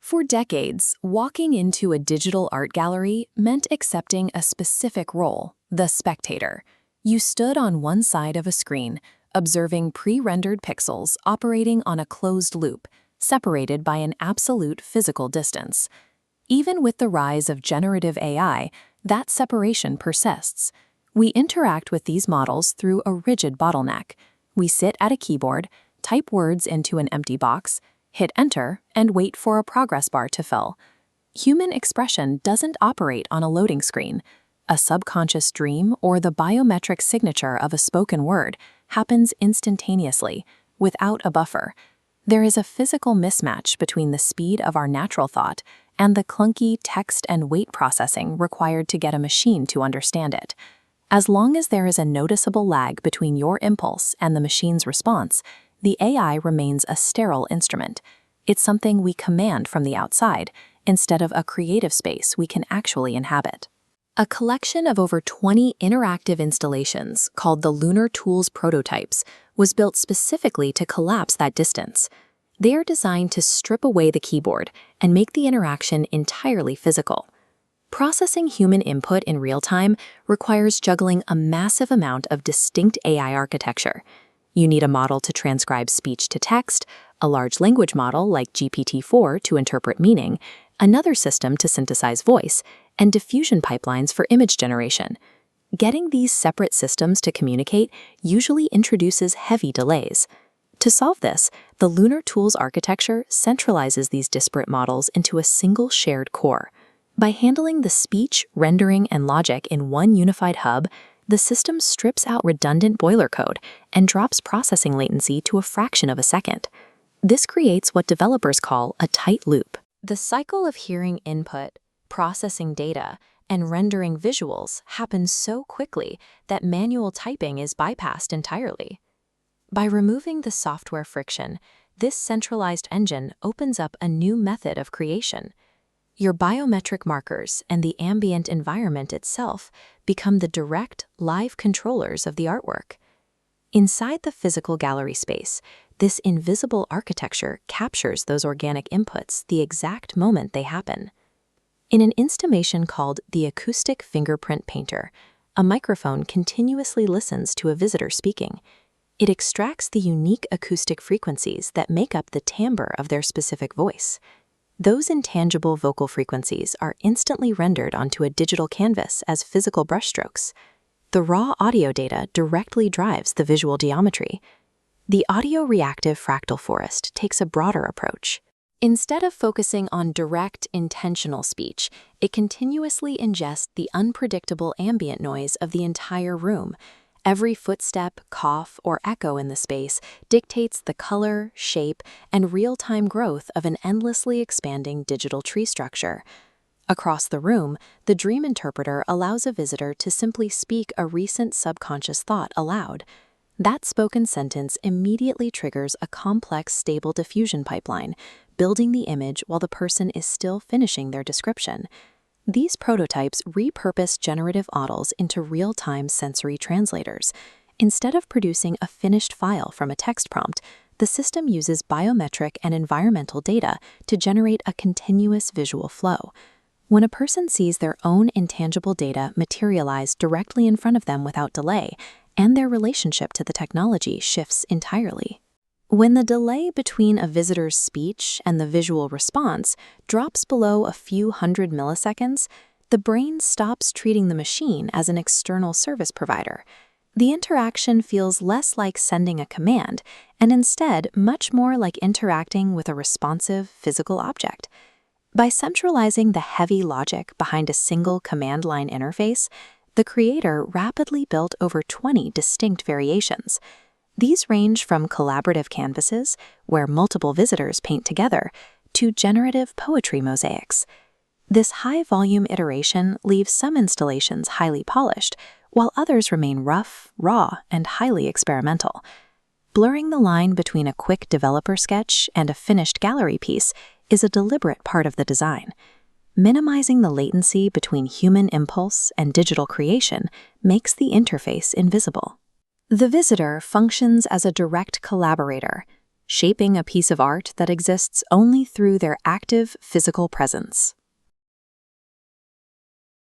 For decades, walking into a digital art gallery meant accepting a specific role, the spectator. You stood on one side of a screen, observing pre-rendered pixels operating on a closed loop, separated by an absolute physical distance. Even with the rise of generative AI, that separation persists. We interact with these models through a rigid bottleneck. We sit at a keyboard, type words into an empty box, hit enter, and wait for a progress bar to fill. Human expression doesn't operate on a loading screen. A subconscious dream or the biometric signature of a spoken word happens instantaneously, without a buffer. There is a physical mismatch between the speed of our natural thought and the clunky text and weight processing required to get a machine to understand it. As long as there is a noticeable lag between your impulse and the machine's response, the AI remains a sterile instrument. It's something we command from the outside, instead of a creative space we can actually inhabit. A collection of over 20 interactive installations, called the Lunar Tools prototypes, was built specifically to collapse that distance. They are designed to strip away the keyboard and make the interaction entirely physical. Processing human input in real time requires juggling a massive amount of distinct AI architecture. You need a model to transcribe speech to text, a large language model like GPT-4 to interpret meaning, another system to synthesize voice, and diffusion pipelines for image generation. Getting these separate systems to communicate usually introduces heavy delays. To solve this, the Lunar Tools architecture centralizes these disparate models into a single shared core. By handling the speech, rendering, and logic in one unified hub, the system strips out redundant boiler code and drops processing latency to a fraction of a second. This creates what developers call a tight loop. The cycle of hearing input, processing data, and rendering visuals happens so quickly that manual typing is bypassed entirely. By removing the software friction, this centralized engine opens up a new method of creation. Your biometric markers and the ambient environment itself become the direct, live controllers of the artwork. Inside the physical gallery space, this invisible architecture captures those organic inputs the exact moment they happen. In an installation called the Acoustic Fingerprint Painter, a microphone continuously listens to a visitor speaking. It extracts the unique acoustic frequencies that make up the timbre of their specific voice. Those intangible vocal frequencies are instantly rendered onto a digital canvas as physical brushstrokes. The raw audio data directly drives the visual geometry. The audio-reactive fractal forest takes a broader approach. Instead of focusing on direct, intentional speech, it continuously ingests the unpredictable ambient noise of the entire room. Every footstep, cough, or echo in the space dictates the color, shape, and real-time growth of an endlessly expanding digital tree structure. Across the room, the dream interpreter allows a visitor to simply speak a recent subconscious thought aloud. That spoken sentence immediately triggers a complex, stable diffusion pipeline, building the image while the person is still finishing their description. These prototypes repurpose generative models into real-time sensory translators. Instead of producing a finished file from a text prompt, the system uses biometric and environmental data to generate a continuous visual flow. When a person sees their own intangible data materialize directly in front of them without delay, and their relationship to the technology shifts entirely. When the delay between a visitor's speech and the visual response drops below a few hundred milliseconds, the brain stops treating the machine as an external service provider. The interaction feels less like sending a command, and instead much more like interacting with a responsive physical object. By centralizing the heavy logic behind a single command line interface, the creator rapidly built over 20 distinct variations. These range from collaborative canvases, where multiple visitors paint together, to generative poetry mosaics. This high-volume iteration leaves some installations highly polished, while others remain rough, raw, and highly experimental. Blurring the line between a quick developer sketch and a finished gallery piece is a deliberate part of the design. Minimizing the latency between human impulse and digital creation makes the interface invisible. The visitor functions as a direct collaborator. shaping a piece of art that exists only through their active physical presence.